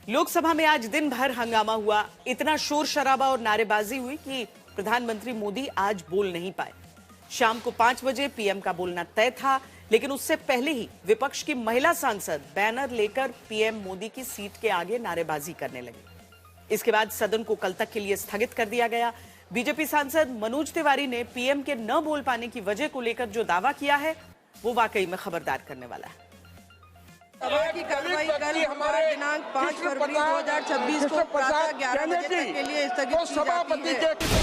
लोकसभा में आज दिन भर हंगामा हुआ। इतना शोर शराबा और नारेबाजी हुई कि प्रधानमंत्री मोदी आज बोल नहीं पाए। शाम को 5 बजे पीएम का बोलना तय था, लेकिन उससे पहले ही विपक्ष की महिला सांसद बैनर लेकर पीएम मोदी की सीट के आगे नारेबाजी करने लगी। इसके बाद सदन को कल तक के लिए स्थगित कर दिया गया। बीजेपी सांसद मनोज तिवारी ने पीएम के न बोल पाने की वजह को लेकर जो दावा किया है वो वाकई में खबरदार करने वाला है। सभा की कार्रवाई कल हमारे दिनांक 5 फरवरी 2026 को प्रातः 11 बजे तक के लिए स्थगित की जाती है।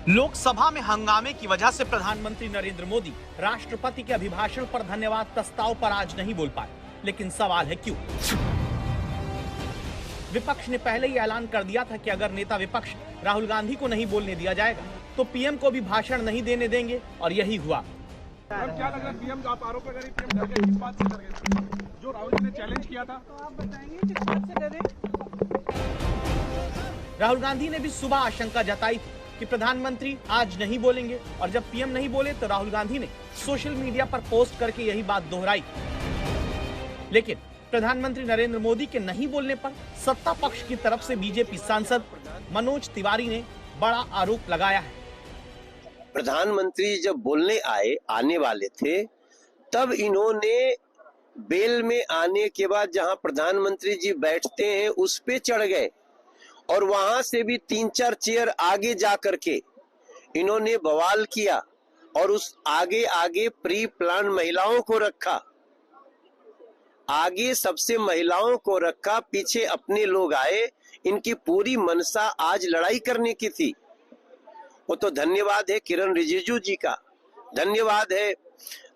लोकसभा में हंगामे की वजह से प्रधानमंत्री नरेंद्र मोदी राष्ट्रपति के अभिभाषण पर धन्यवाद प्रस्ताव पर आज नहीं बोल पाए। लेकिन सवाल है क्यों? विपक्ष ने पहले ही ऐलान कर दिया था कि अगर नेता विपक्ष राहुल गांधी को नहीं बोलने दिया जाएगा तो पीएम को भी भाषण नहीं देने देंगे, और यही हुआ। क्या लग रहा है पीएम आप आरोप लगा रही पीएम डर गए, किस बात से डर गए? जो राहुल जी ने चैलेंज किया था, तो आप बताएंगे किस बात से डरे? राहुल गांधी ने भी सुबह आशंका जताई थी कि प्रधानमंत्री आज नहीं बोलेंगे, और जब पीएम नहीं बोले तो राहुल गांधी ने सोशल मीडिया पर पोस्ट करके यही बात दोहराई। लेकिन प्रधानमंत्री नरेंद्र मोदी के नहीं बोलने पर सत्ता पक्ष की तरफ से बीजेपी सांसद मनोज तिवारी ने बड़ा आरोप लगाया है। प्रधानमंत्री जब बोलने आने वाले थे, तब इन्होंने बेल में आने के बाद जहां प्रधानमंत्री जी बैठते हैं उस पे चढ़ गए, और वहां से भी 3-4 चेयर आगे जा करके इन्होंने बवाल किया, और उस आगे प्री प्लान महिलाओं को रखा, आगे सबसे महिलाओं को रखा, पीछे अपने लोग आए। इनकी पूरी मनसा आज लड़ाई करने की थी। वो तो धन्यवाद है किरण रिजिजू जी का, धन्यवाद है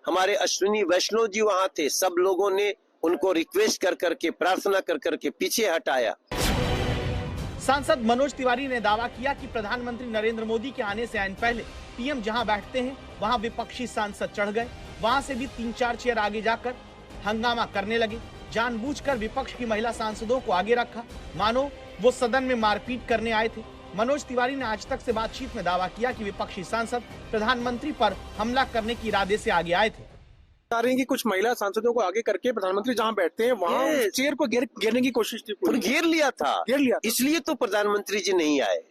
हमारे अश्विनी वैष्णव जी वहां थे। सब लोगों ने उनको रिक्वेस्ट कर करके, प्रार्थना कर करके पीछे हटाया। सांसद मनोज तिवारी ने दावा किया कि प्रधानमंत्री नरेंद्र मोदी के आने से आइन पहले पीएम जहां बैठते हैं वहां विपक्षी सांसद चढ़ गए, वहां से भी 3-4 चेयर आगे जाकर हंगामा करने लगे। जानबूझकर विपक्ष की महिला सांसदों को आगे रखा, मानो वो सदन में मारपीट करने आए थे। मनोज तिवारी ने आज तक से बातचीत में दावा किया कि विपक्षी सांसद प्रधानमंत्री पर हमला करने के इरादे से आगे आए थे। बता रहे हैं कि कुछ महिला सांसदों को आगे करके प्रधानमंत्री जहां बैठते हैं वहां चेयर को घेरने की कोशिश थी, घेर लिया था। इसलिए तो प्रधानमंत्री जी नहीं आए।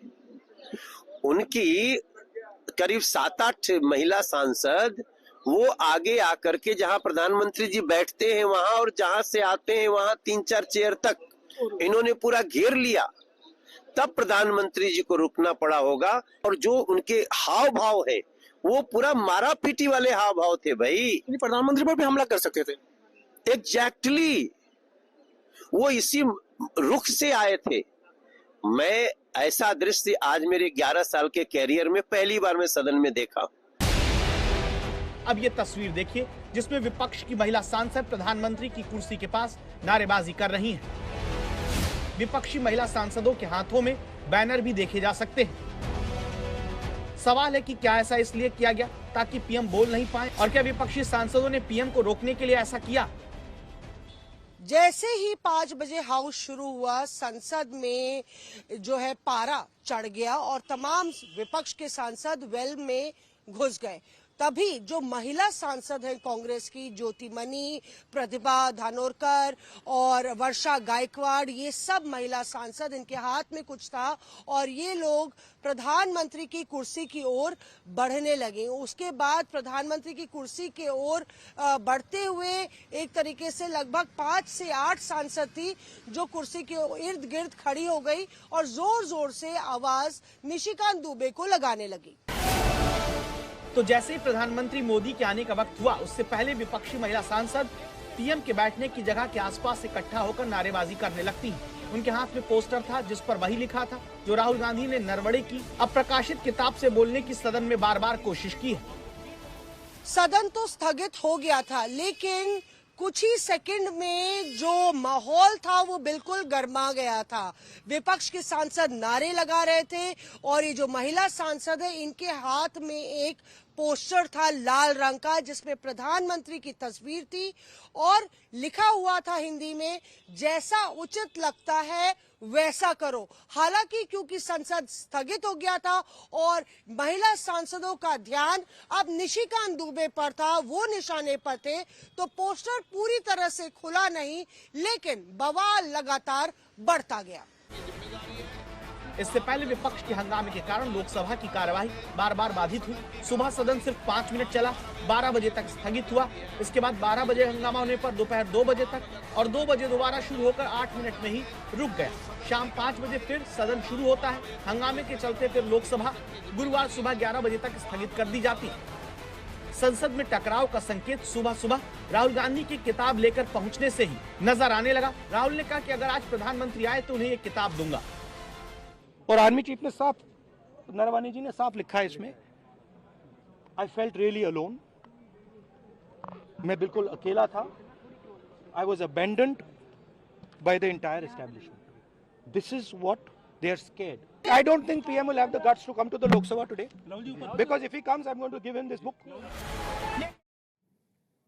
उनकी करीब 7-8 महिला सांसद वो आगे आकर के जहां प्रधानमंत्री जी बैठते हैं वहां, और जहां से आते हैं वहां 3-4 चेयर तक इन्होंने पूरा घेर लिया। तब प्रधानमंत्री जी को रुकना पड़ा होगा, और जो उनके हाव भाव है वो पूरा मारा पीटी वाले हाव भाव थे। भाई प्रधानमंत्री पर भी हमला कर सकते थे। एग्जैक्टली वो इसी रुख से आए थे। मैं ऐसा दृश्य आज मेरे 11 साल के कैरियर में पहली बार मैं सदन में देखा। अब ये तस्वीर देखिए जिसमें विपक्ष की महिला सांसद प्रधानमंत्री की कुर्सी के पास नारेबाजी कर रही हैं। विपक्षी महिला सांसदों के हाथों में बैनर भी देखे जा सकते हैं। सवाल है कि क्या ऐसा इसलिए किया गया ताकि पीएम बोल नहीं पाए, और क्या विपक्षी सांसदों ने पीएम को रोकने के लिए ऐसा किया? जैसे ही 5 बजे हाउस शुरू हुआ, संसद में जो है पारा चढ़ गया और तमाम विपक्ष के सांसद वेल में घुस गए। तभी जो महिला सांसद हैं कांग्रेस की, ज्योतिमणि, प्रतिभा धानोरकर और वर्षा गायकवाड़, ये सब महिला सांसद, इनके हाथ में कुछ था और ये लोग प्रधानमंत्री की कुर्सी की ओर बढ़ने लगे। उसके बाद प्रधानमंत्री की कुर्सी के ओर बढ़ते हुए एक तरीके से लगभग 5 से 8 सांसद थी जो कुर्सी के इर्द गिर्द खड़ी हो गई और जोर जोर से आवाज निशिकांत दुबे को लगाने लगी। तो जैसे ही प्रधानमंत्री मोदी के आने का वक्त हुआ, उससे पहले विपक्षी महिला सांसद पीएम के बैठने की जगह के आसपास इकट्ठा होकर नारेबाजी करने लगती हैं। उनके हाथ में पोस्टर था जिस पर वही लिखा था जो राहुल गांधी ने नरवड़े की अप्रकाशित किताब से बोलने की सदन में बार-बार कोशिश की है। सदन तो स्थगित हो गया था, लेकिन कुछ ही सेकंड में जो माहौल था वो बिल्कुल गर्मा गया था। विपक्ष के सांसद नारे लगा रहे थे और ये जो महिला सांसद है इनके हाथ में एक पोस्टर था लाल रंग का जिसमें प्रधानमंत्री की तस्वीर थी और लिखा हुआ था हिंदी में, जैसा उचित लगता है वैसा करो। हालांकि क्योंकि संसद स्थगित हो गया था और महिला सांसदों का ध्यान अब निशिकांत दुबे पर था, वो निशाने पर थे, तो पोस्टर पूरी तरह से खुला नहीं, लेकिन बवाल लगातार बढ़ता गया। इससे पहले विपक्ष के हंगामे के कारण लोकसभा की कार्यवाही बार बार बाधित हुई। सुबह सदन सिर्फ 5 मिनट चला, 12 बजे तक स्थगित हुआ। इसके बाद 12 बजे हंगामा होने पर दोपहर 2 बजे तक और 2 बजे दोबारा शुरू होकर 8 मिनट में ही रुक गया। शाम 5 बजे फिर सदन शुरू होता है। हंगामे के चलते फिर लोकसभा गुरुवार सुबह 11 बजे तक स्थगित कर दी जाती है। संसद में टकराव का संकेत सुबह सुबह राहुल गांधी की किताब लेकर पहुंचने से ही नजर आने लगा। राहुल ने कहा कि अगर आज प्रधानमंत्री आए तो उन्हें ये किताब दूंगा। और आर्मी चीफ ने साफ, नरवानी जी ने साफ लिखा है इसमें, आई फेल्ट रियली अलोन, मैं बिल्कुल अकेला था, I was abandoned by the entire establishment. This is what they are scared. I don't think PM will have the guts to come to the Lok Sabha today, because if he comes, I'm going to give him this book.